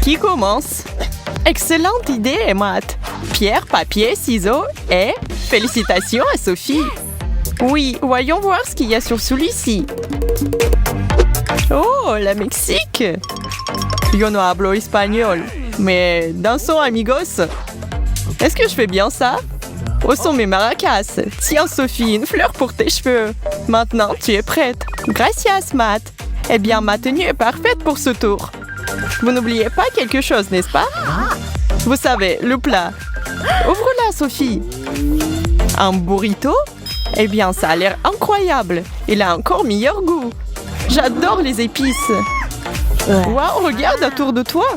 Qui commence? Excellente idée, Matt. Pierre, papier, ciseaux et félicitations à Sophie. Oui, voyons voir ce qu'il y a sur celui-ci. Oh, la Mexique. Yo no hablo espagnol, mais dansons amigos. Est-ce que je fais bien ça? Où sont mes maracas? Tiens, Sophie, une fleur pour tes cheveux. Maintenant, tu es prête. Gracias, Matt. Eh bien, ma tenue est parfaite pour ce tour. Vous n'oubliez pas quelque chose, n'est-ce pas? Vous savez, le plat. Ouvre-la, Sophie. Un burrito? Eh bien, ça a l'air incroyable. Il a encore meilleur goût. J'adore les épices. Waouh, regarde autour de toi.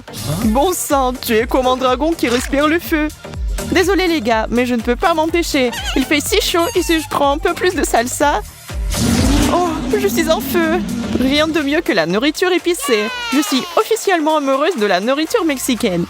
Bon sang, tu es comme un dragon qui respire le feu. Désolé les gars, mais je ne peux pas m'empêcher. Il fait si chaud et si je prends un peu plus de salsa... Oh, je suis en feu. Rien de mieux que la nourriture épicée. Je suis officiellement amoureuse de la nourriture mexicaine.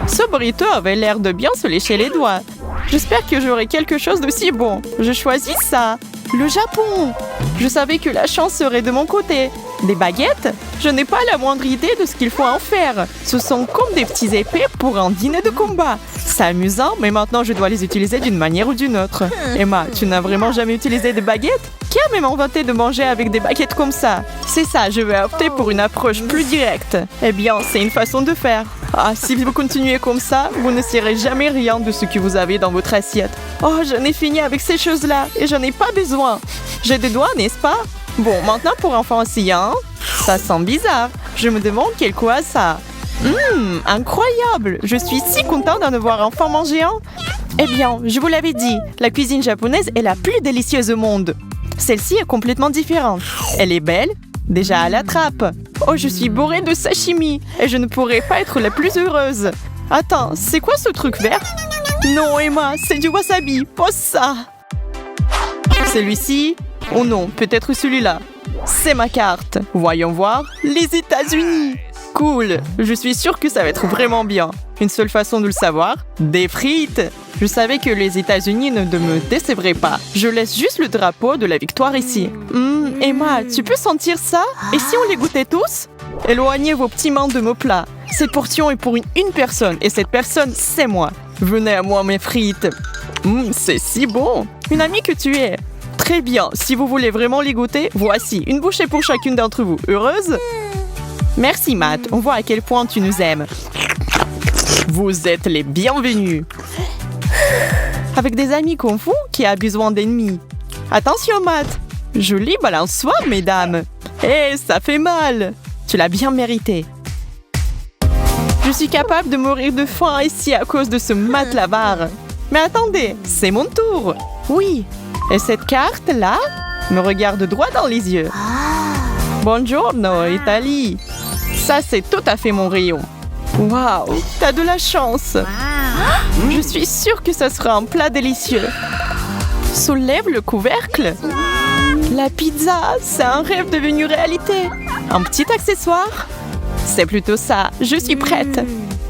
Ce burrito avait l'air de bien se lécher les doigts. J'espère que j'aurai quelque chose de si bon. Je choisis ça. Le Japon. Je savais que la chance serait de mon côté. Des baguettes? Je n'ai pas la moindre idée de ce qu'il faut en faire. Ce sont comme des petits épées pour un dîner de combat. C'est amusant, mais maintenant je dois les utiliser d'une manière ou d'une autre. Emma, tu n'as vraiment jamais utilisé de baguettes? Qui a même inventé de manger avec des baguettes comme ça? C'est ça, je vais opter pour une approche plus directe. Eh bien, c'est une façon de faire. Ah, si vous continuez comme ça, vous ne saurez jamais rien de ce que vous avez dans votre assiette. Oh, j'en ai fini avec ces choses-là et j'en ai pas besoin. J'ai des doigts, n'est-ce pas? Bon, maintenant pour enfants aussi, hein? Ça sent bizarre. Je me demande quel quoi ça. Incroyable! Je suis si contente de voir un enfant manger un. Eh bien, je vous l'avais dit, la cuisine japonaise est la plus délicieuse au monde. Celle-ci est complètement différente. Elle est belle, déjà à la trappe. Oh, je suis bourrée de sashimi et je ne pourrais pas être la plus heureuse. Attends, c'est quoi ce truc vert? Non, Emma, c'est du wasabi. Pose ça. Celui-ci? Oh non, peut-être celui-là. C'est ma carte. Voyons voir. Les États-Unis. Cool. Je suis sûre que ça va être vraiment bien. Une seule façon de le savoir, des frites. Je savais que les États-Unis ne me décevraient pas. Je laisse juste le drapeau de la victoire ici. Emma, tu peux sentir ça? Et si on les goûtait tous? Éloignez vos petites mains de mon plat. Cette portion est pour une personne et cette personne, c'est moi. Venez à moi, mes frites. C'est si bon. Une amie que tu es. Très bien. Si vous voulez vraiment les goûter, voici une bouchée pour chacune d'entre vous. Heureuse? Merci, Matt. On voit à quel point tu nous aimes. Vous êtes les bienvenus. Avec des amis comme vous, qui a besoin d'ennemis. Attention, Matt. Joli balançoire, mesdames. Ça fait mal. Tu l'as bien mérité. Je suis capable de mourir de faim ici à cause de ce Matt Lavar. Mais attendez, c'est mon tour. Oui. Et cette carte-là me regarde droit dans les yeux. Buongiorno, Italie. Ça, c'est tout à fait mon rayon. Waouh, t'as de la chance. Je suis sûre que ça sera un plat délicieux. Soulève le couvercle. La pizza, c'est un rêve devenu réalité. Un petit accessoire? C'est plutôt ça. Je suis prête.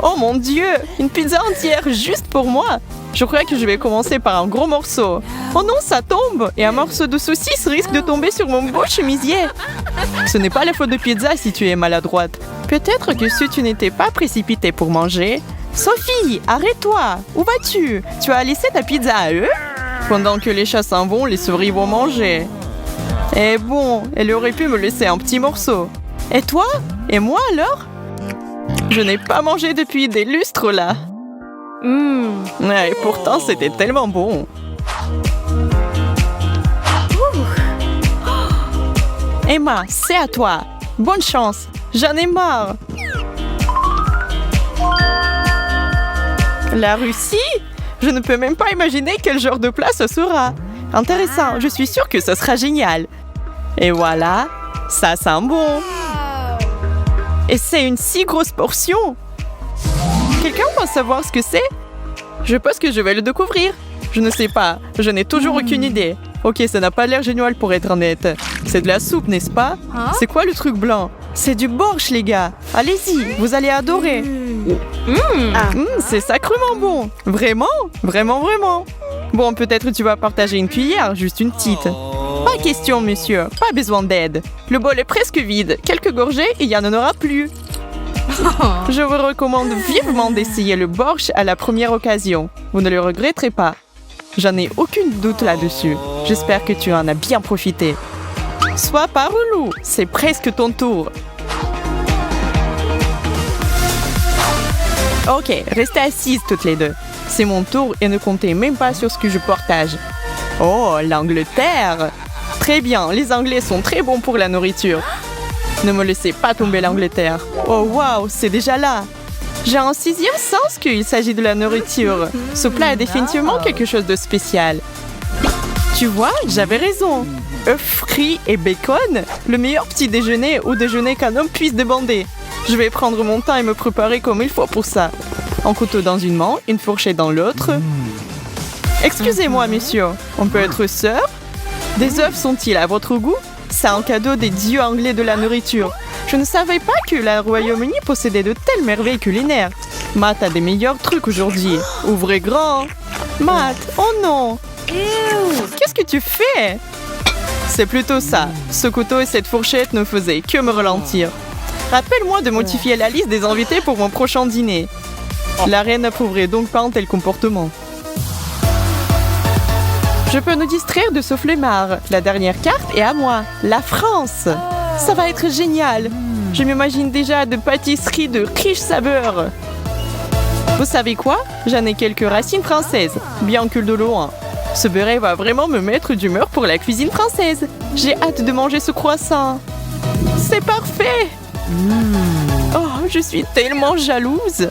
Oh mon Dieu, une pizza entière juste pour moi. Je crois que je vais commencer par un gros morceau. Oh non, ça tombe! Et un morceau de saucisse risque de tomber sur mon beau chemisier. Ce n'est pas la faute de pizza si tu es maladroite. Peut-être que si tu n'étais pas précipitée pour manger... Sophie, arrête-toi! Où vas-tu? Tu as laissé ta pizza à eux? Pendant que les chats s'en vont, les souris vont manger. Eh bon, elle aurait pu me laisser un petit morceau. Et toi? Et moi alors? Je n'ai pas mangé depuis des lustres là. Et pourtant, c'était tellement bon. Emma, c'est à toi. Bonne chance. J'en ai marre. La Russie? Je ne peux même pas imaginer quel genre de plat ce sera. Intéressant, je suis sûre que ce sera génial. Et voilà, ça sent bon. Et c'est une si grosse portion. Quelqu'un peut savoir ce que c'est? Je pense que je vais le découvrir. Je ne sais pas, je n'ai toujours aucune idée. Ok, ça n'a pas l'air génial pour être honnête. C'est de la soupe, n'est-ce pas? C'est quoi le truc blanc? C'est du borsch, les gars. Allez-y, vous allez adorer. C'est sacrément bon. Vraiment? Vraiment, vraiment. Bon, peut-être tu vas partager une cuillère, juste une petite. Pas question, monsieur. Pas besoin d'aide. Le bol est presque vide. Quelques gorgées et il n'y en aura plus. Je vous recommande vivement d'essayer le borsch à la première occasion. Vous ne le regretterez pas. J'en ai aucun doute là-dessus. J'espère que tu en as bien profité. Sois pas relou, c'est presque ton tour. Ok, restez assises toutes les deux. C'est mon tour et ne comptez même pas sur ce que je partage. Oh, l'Angleterre! Très bien, les Anglais sont très bons pour la nourriture. Ne me laissez pas tomber l'Angleterre. Oh waouh, c'est déjà là. J'ai un sixième sens qu'il s'agit de la nourriture. Ce plat est définitivement quelque chose de spécial. Tu vois, j'avais raison. Œufs frits et bacon, le meilleur petit déjeuner ou déjeuner qu'un homme puisse demander. Je vais prendre mon temps et me préparer comme il faut pour ça. Un couteau dans une main, une fourchette dans l'autre. Excusez-moi, messieurs, on peut être sœurs? Des œufs sont-ils à votre goût? C'est un cadeau des dieux anglais de la nourriture. Je ne savais pas que le Royaume-Uni possédait de telles merveilles culinaires. Matt a des meilleurs trucs aujourd'hui. Ouvrez grand. Matt, oh non. Qu'est-ce que tu fais? C'est plutôt ça. Ce couteau et cette fourchette ne faisaient que me ralentir. Rappelle-moi de modifier la liste des invités pour mon prochain dîner. La reine n'approuverait donc pas un tel comportement. Je peux nous distraire de ce flemmard. La dernière carte est à moi. La France. Ça va être génial. Je m'imagine déjà de pâtisseries de riches saveurs. Vous savez quoi? J'en ai quelques racines françaises, bien que de loin. Ce beurre va vraiment me mettre d'humeur pour la cuisine française. J'ai hâte de manger ce croissant. C'est parfait. Oh, je suis tellement jalouse.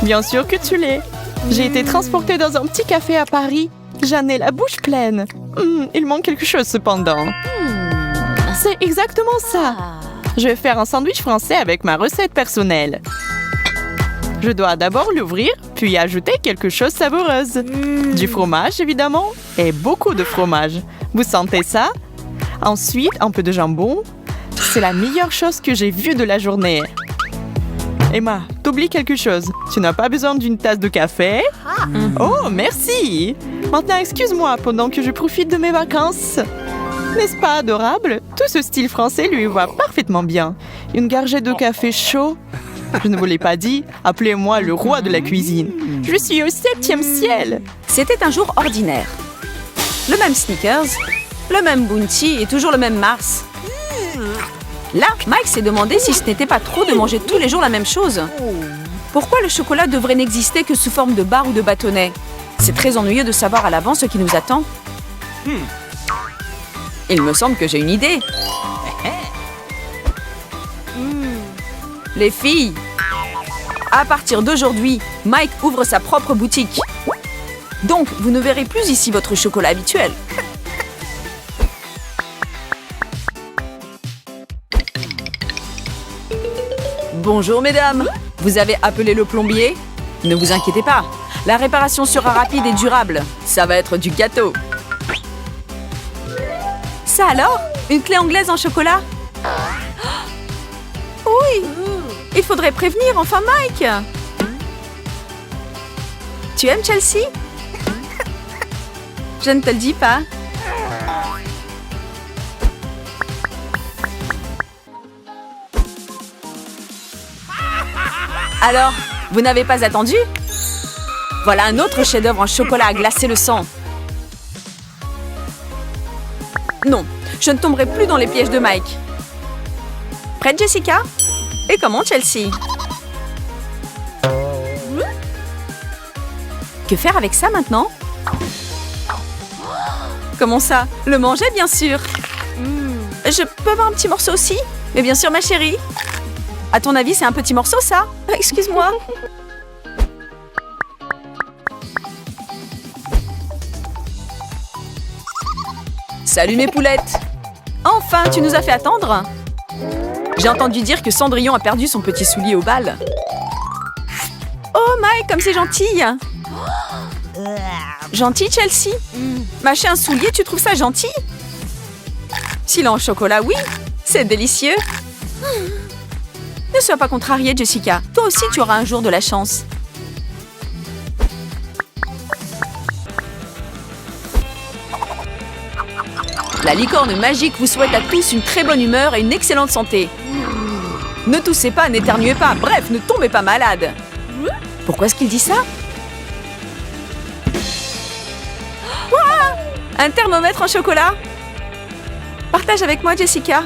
Bien sûr que tu l'es. J'ai été transportée dans un petit café à Paris. J'en ai la bouche pleine. Il manque quelque chose cependant. C'est exactement ça. Je vais faire un sandwich français avec ma recette personnelle. Je dois d'abord l'ouvrir, puis ajouter quelque chose de savoureuse. Du fromage, évidemment, et beaucoup de fromage. Vous sentez ça? Ensuite, un peu de jambon. C'est la meilleure chose que j'ai vue de la journée. Emma, t'oublies quelque chose. Tu n'as pas besoin d'une tasse de café? Oh, merci! Maintenant, excuse-moi pendant que je profite de mes vacances. N'est-ce pas adorable? Tout ce style français lui va parfaitement bien. Une gorgée de café chaud. Je ne vous l'ai pas dit, appelez-moi le roi de la cuisine. Je suis au 7e ciel. C'était un jour ordinaire. Le même Snickers, le même Bounty et toujours le même Mars. Là, Mike s'est demandé si ce n'était pas trop de manger tous les jours la même chose. Pourquoi le chocolat devrait n'exister que sous forme de barre ou de bâtonnet? C'est très ennuyeux de savoir à l'avance ce qui nous attend. Il me semble que j'ai une idée. Les filles, à partir d'aujourd'hui, Mike ouvre sa propre boutique. Donc, vous ne verrez plus ici votre chocolat habituel. Bonjour mesdames, vous avez appelé le plombier? Ne vous inquiétez pas, la réparation sera rapide et durable. Ça va être du gâteau. Ça alors? Une clé anglaise en chocolat? Oui! Il faudrait prévenir enfin Mike. Tu aimes Chelsea? Je ne te le dis pas. Alors, vous n'avez pas attendu? Voilà un autre chef-d'œuvre en chocolat à glacer le sang. Non, je ne tomberai plus dans les pièges de Mike. Prête, Jessica? Et comment, Chelsea? Que faire avec ça maintenant? Comment ça? Le manger, bien sûr. Je peux avoir un petit morceau aussi? Mais bien sûr, ma chérie. À ton avis, c'est un petit morceau, ça? Excuse-moi. Salut mes poulettes. Enfin, tu nous as fait attendre. J'ai entendu dire que Cendrillon a perdu son petit soulier au bal. Oh Mike, comme c'est gentil. Gentil, Chelsea? Mâcher un soulier, tu trouves ça gentil? S'il est en chocolat, oui. C'est délicieux. Ne sois pas contrariée, Jessica. Toi aussi, tu auras un jour de la chance. La licorne magique vous souhaite à tous une très bonne humeur et une excellente santé. Ne toussez pas, n'éternuez pas, bref, ne tombez pas malade. Pourquoi est-ce qu'il dit ça? Ouah, un thermomètre en chocolat. Partage avec moi, Jessica.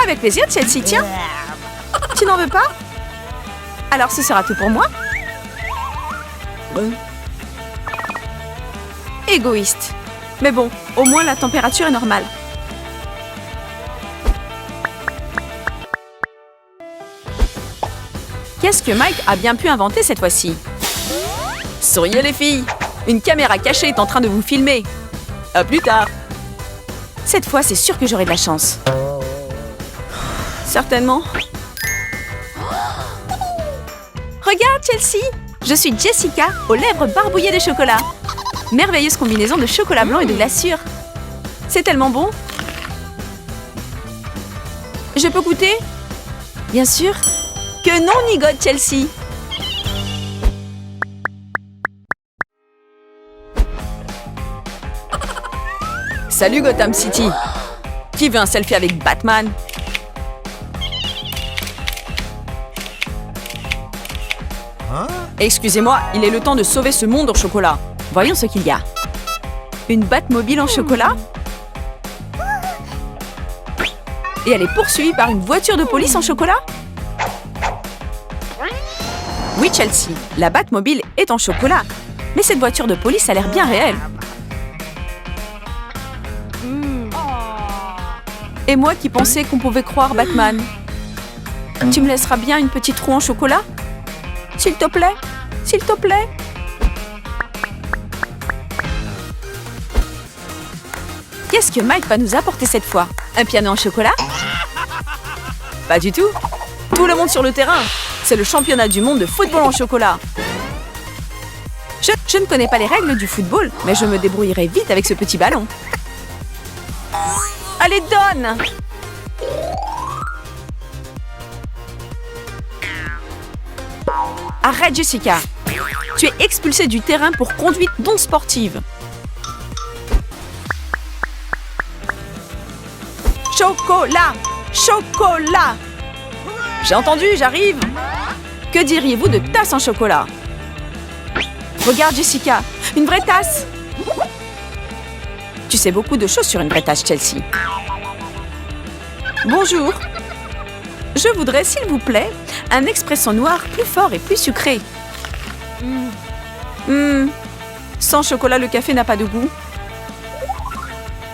Avec plaisir, Chelsea, tiens. Tu n'en veux pas? Alors ce sera tout pour moi. Égoïste. Mais bon, au moins la température est normale. Qu'est-ce que Mike a bien pu inventer cette fois-ci? Souriez les filles! Une caméra cachée est en train de vous filmer. À plus tard. Cette fois, c'est sûr que j'aurai de la chance. Certainement. Regarde, Chelsea! Je suis Jessica, aux lèvres barbouillées de chocolat. Merveilleuse combinaison de chocolat blanc et de glaçure. C'est tellement bon. Je peux goûter? Bien sûr. Que non, nigote, Chelsea. Salut Gotham City. Qui veut un selfie avec Batman? Excusez-moi, il est le temps de sauver ce monde en chocolat. Voyons ce qu'il y a. Une Batmobile en chocolat? Et elle est poursuivie par une voiture de police en chocolat? Oui, Chelsea, la Batmobile est en chocolat. Mais cette voiture de police a l'air bien réelle. Et moi qui pensais qu'on pouvait croire Batman. Tu me laisseras bien une petite roue en chocolat? S'il te plaît? S'il te plaît? Qu'est-ce que Mike va nous apporter cette fois? Un piano en chocolat? Pas du tout. Tout le monde sur le terrain. C'est le championnat du monde de football en chocolat. Je ne connais pas les règles du football, mais je me débrouillerai vite avec ce petit ballon. Allez, donne! Arrête, Jessica. Tu es expulsée du terrain pour conduite non sportive. Chocolat! Chocolat! J'ai entendu, j'arrive. Que diriez-vous de tasse en chocolat? Regarde, Jessica, une vraie tasse. Tu sais beaucoup de choses sur une vraie tasse, Chelsea. Bonjour. Je voudrais, s'il vous plaît, un expresso noir plus fort et plus sucré. Sans chocolat, le café n'a pas de goût.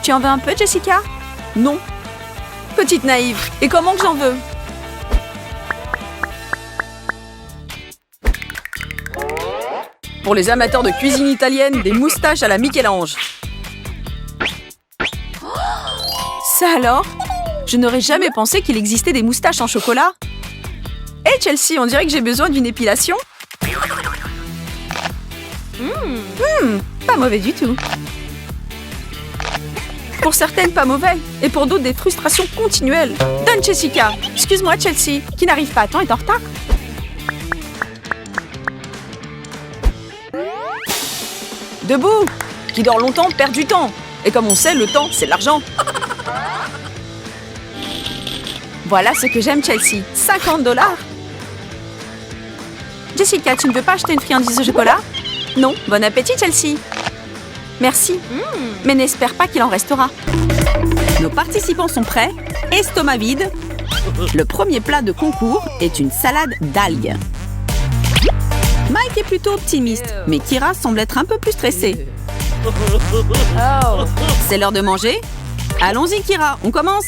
Tu en veux un peu, Jessica? Non. Petite naïve. Et comment que j'en veux? Pour les amateurs de cuisine italienne, des moustaches à la Michel-Ange. Ça alors? Je n'aurais jamais pensé qu'il existait des moustaches en chocolat. Hé Chelsea, on dirait que j'ai besoin d'une épilation. Pas mauvais du tout. Pour certaines, pas mauvais. Et pour d'autres, des frustrations continuelles. Donne Jessica. Excuse-moi Chelsea, qui n'arrive pas à temps est en retard. Debout! Qui dort longtemps perd du temps. Et comme on sait, le temps, c'est de l'argent. Voilà ce que j'aime, Chelsea. 50 $. Jessica, tu ne veux pas acheter une friandise de chocolat? Non. Bon appétit, Chelsea. Merci. Mais n'espère pas qu'il en restera. Nos participants sont prêts. Estomac vide. Le premier plat de concours est une salade d'algues. Mike est plutôt optimiste, mais Kira semble être un peu plus stressée. C'est l'heure de manger? Allons-y, Kira, on commence.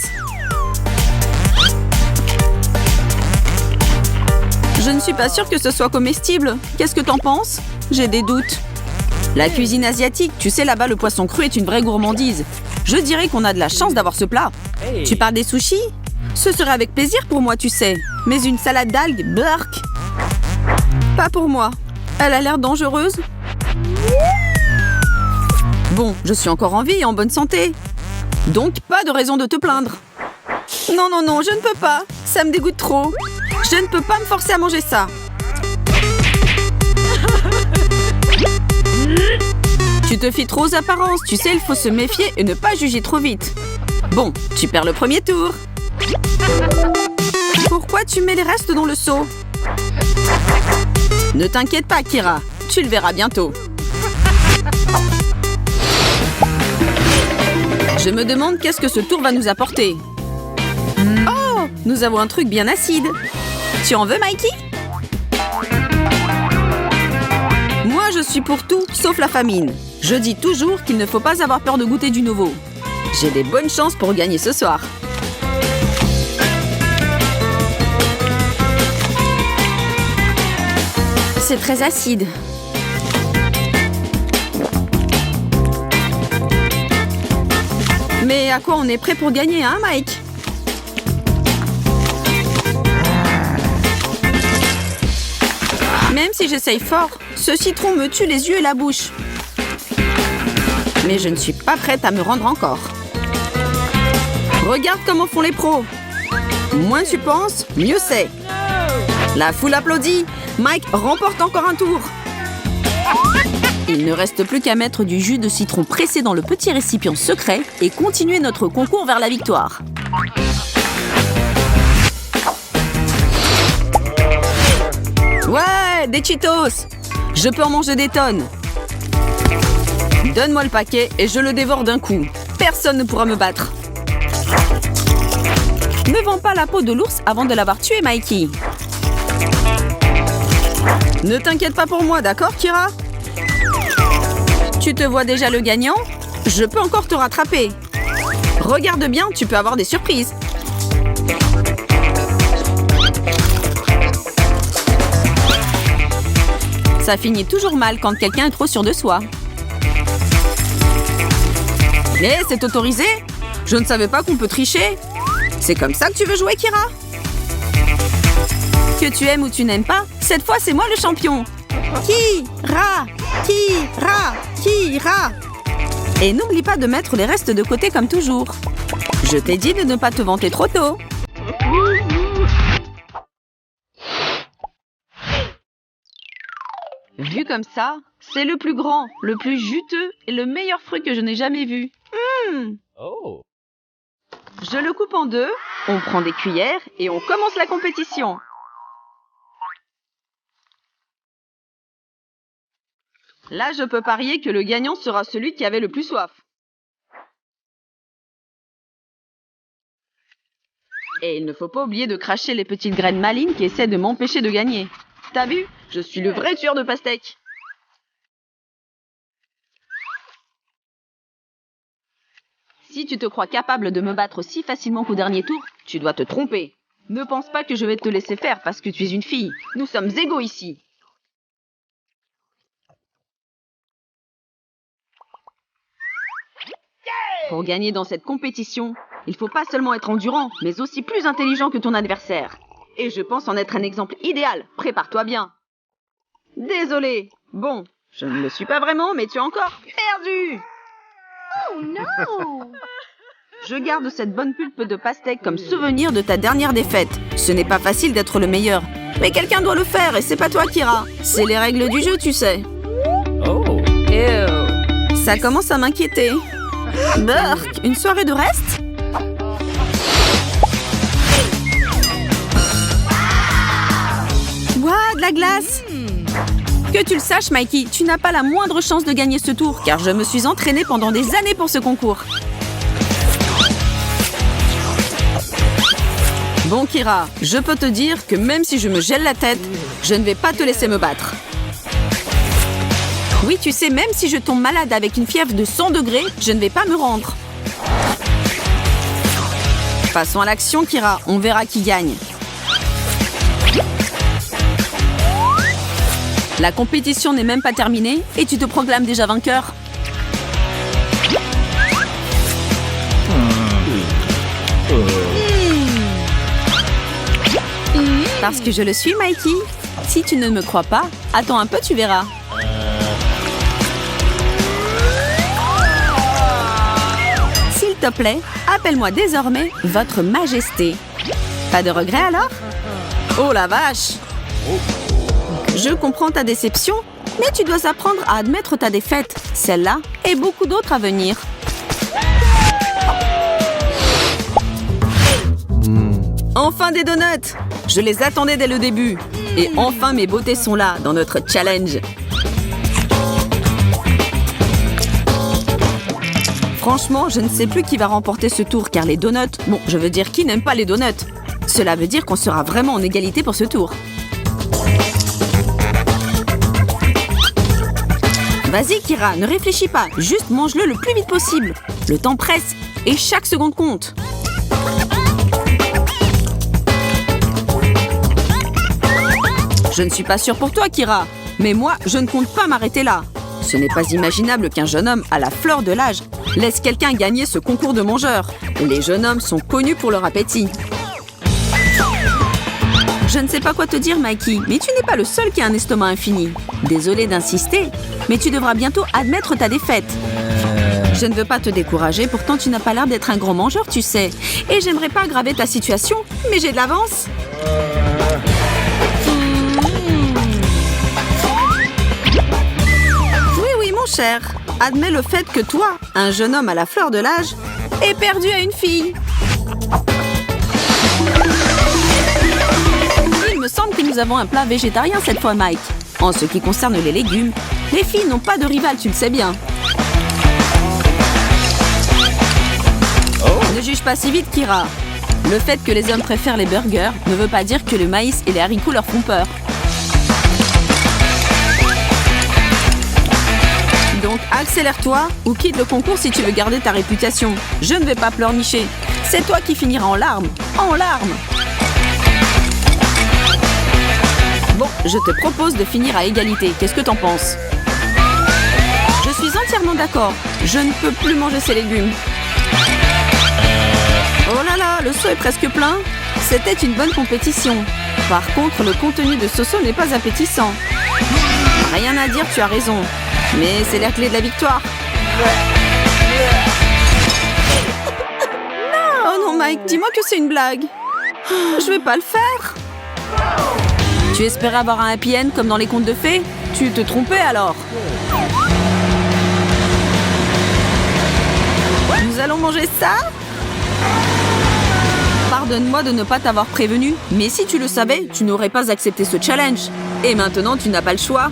Je ne suis pas sûre que ce soit comestible. Qu'est-ce que t'en penses? J'ai des doutes. La cuisine asiatique, tu sais, là-bas, le poisson cru est une vraie gourmandise. Je dirais qu'on a de la chance d'avoir ce plat. Tu parles des sushis? Ce serait avec plaisir pour moi, tu sais. Mais une salade d'algues, burk. Pas pour moi. Elle a l'air dangereuse. Bon, je suis encore en vie et en bonne santé. Donc, pas de raison de te plaindre. Non, non, non, je ne peux pas. Ça me dégoûte trop. Je ne peux pas me forcer à manger ça. Tu te fies trop aux apparences. Tu sais, il faut se méfier et ne pas juger trop vite. Bon, tu perds le premier tour. Pourquoi tu mets les restes dans le seau? Ne t'inquiète pas, Kira. Tu le verras bientôt. Je me demande qu'est-ce que ce tour va nous apporter. Oh, nous avons un truc bien acide. Tu en veux, Mikey? Moi, je suis pour tout, sauf la famine. Je dis toujours qu'il ne faut pas avoir peur de goûter du nouveau. J'ai des bonnes chances pour gagner ce soir. C'est très acide. Mais à quoi on est prêt pour gagner, hein, Mike? Même si j'essaye fort, ce citron me tue les yeux et la bouche. Mais je ne suis pas prête à me rendre encore. Regarde comment font les pros. Moins tu penses, mieux c'est. La foule applaudit. Mike remporte encore un tour. Il ne reste plus qu'à mettre du jus de citron pressé dans le petit récipient secret et continuer notre concours vers la victoire. Ouais, des Cheetos! Je peux en manger des tonnes. Donne-moi le paquet et je le dévore d'un coup. Personne ne pourra me battre. Ne vends pas la peau de l'ours avant de l'avoir tué, Mikey. Ne t'inquiète pas pour moi, d'accord, Kira? Tu te vois déjà le gagnant? Je peux encore te rattraper. Regarde bien, tu peux avoir des surprises. Ça finit toujours mal quand quelqu'un est trop sûr de soi. Mais c'est autorisé? Je ne savais pas qu'on peut tricher. C'est comme ça que tu veux jouer, Kira? Que tu aimes ou tu n'aimes pas, cette fois c'est moi le champion. Kira! Kira! Kira! Et n'oublie pas de mettre les restes de côté comme toujours. Je t'ai dit de ne pas te vanter trop tôt. Vu comme ça, c'est le plus grand, le plus juteux et le meilleur fruit que je n'ai jamais vu. Oh. Je le coupe en deux, on prend des cuillères et on commence la compétition. Là, je peux parier que le gagnant sera celui qui avait le plus soif. Et il ne faut pas oublier de cracher les petites graines malignes qui essaient de m'empêcher de gagner. T'as vu? Je suis le vrai tueur de pastèques. Si tu te crois capable de me battre si facilement qu'au dernier tour, tu dois te tromper. Ne pense pas que je vais te laisser faire parce que tu es une fille. Nous sommes égaux ici. Pour gagner dans cette compétition, il faut pas seulement être endurant, mais aussi plus intelligent que ton adversaire. Et je pense en être un exemple idéal. Prépare-toi bien. Désolé. Bon, je ne le suis pas vraiment, mais tu as encore perdu. Oh non! Je garde cette bonne pulpe de pastèque comme souvenir de ta dernière défaite. Ce n'est pas facile d'être le meilleur. Mais quelqu'un doit le faire et c'est pas toi, Kira. C'est les règles du jeu, tu sais. Oh. Ew. Ça commence à m'inquiéter. Burk, une soirée de reste? Ouah, de la glace! Que tu le saches, Mikey, tu n'as pas la moindre chance de gagner ce tour, car je me suis entraînée pendant des années pour ce concours. Bon, Kira, je peux te dire que même si je me gèle la tête, je ne vais pas te laisser me battre. Oui, tu sais, même si je tombe malade avec une fièvre de 100 degrés, je ne vais pas me rendre. Passons à l'action, Kira. On verra qui gagne. La compétition n'est même pas terminée et tu te proclames déjà vainqueur. Parce que je le suis, Mikey. Si tu ne me crois pas, attends un peu, tu verras. S'il te plaît, appelle-moi désormais Votre Majesté. Pas de regret alors? Oh la vache! Je comprends ta déception, mais tu dois apprendre à admettre ta défaite. Celle-là et beaucoup d'autres à venir. Enfin des donuts! Je les attendais dès le début. Et enfin mes beautés sont là, dans notre challenge. Franchement, je ne sais plus qui va remporter ce tour, car les donuts... Bon, je veux dire, qui n'aime pas les donuts? Cela veut dire qu'on sera vraiment en égalité pour ce tour. Vas-y, Kira, ne réfléchis pas. Juste mange-le le plus vite possible. Le temps presse et chaque seconde compte. Je ne suis pas sûre pour toi, Kira. Mais moi, je ne compte pas m'arrêter là. Ce n'est pas imaginable qu'un jeune homme à la fleur de l'âge laisse quelqu'un gagner ce concours de mangeurs. Les jeunes hommes sont connus pour leur appétit. Je ne sais pas quoi te dire, Mikey, mais tu n'es pas le seul qui a un estomac infini. Désolée d'insister, mais tu devras bientôt admettre ta défaite. Je ne veux pas te décourager, pourtant tu n'as pas l'air d'être un gros mangeur, tu sais. Et j'aimerais pas aggraver ta situation, mais j'ai de l'avance. Oui, mon cher. Admets le fait que toi, un jeune homme à la fleur de l'âge, est perdu à une fille. Il me semble que nous avons un plat végétarien cette fois, Mike. En ce qui concerne les légumes, les filles n'ont pas de rival, tu le sais bien. Ne juge pas si vite, Kira. Le fait que les hommes préfèrent les burgers ne veut pas dire que le maïs et les haricots leur font peur. Donc accélère-toi ou quitte le concours si tu veux garder ta réputation. Je ne vais pas pleurnicher. C'est toi qui finiras en larmes. En larmes. Bon, je te propose de finir à égalité. Qu'est-ce que t'en penses? Je suis entièrement d'accord. Je ne peux plus manger ces légumes. Oh là là, le seau est presque plein. C'était une bonne compétition. Par contre, le contenu de ce seau n'est pas appétissant. Rien à dire, tu as raison. Mais c'est la clé de la victoire. Oh non, Mike, dis-moi que c'est une blague. Je vais pas le faire. Tu espérais avoir un happy end comme dans les contes de fées? Tu te trompais alors. Nous allons manger ça? Pardonne-moi de ne pas t'avoir prévenu, mais si tu le savais, tu n'aurais pas accepté ce challenge. Et maintenant, tu n'as pas le choix.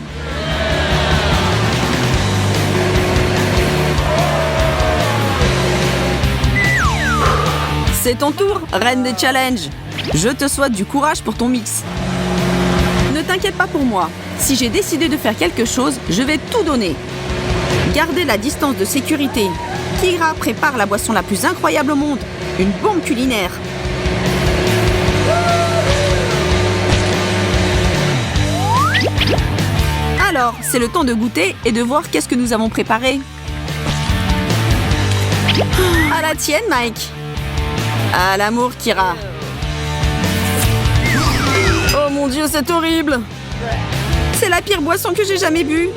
C'est ton tour, reine des challenges. Je te souhaite du courage pour ton mix. Ne t'inquiète pas pour moi. Si j'ai décidé de faire quelque chose, je vais tout donner. Gardez la distance de sécurité. Kira prépare la boisson la plus incroyable au monde. Une bombe culinaire. Alors, c'est le temps de goûter et de voir qu'est-ce que nous avons préparé. À la tienne, Mike. À l'amour, Kira. Oh mon Dieu, c'est horrible. C'est la pire boisson que j'ai jamais bue.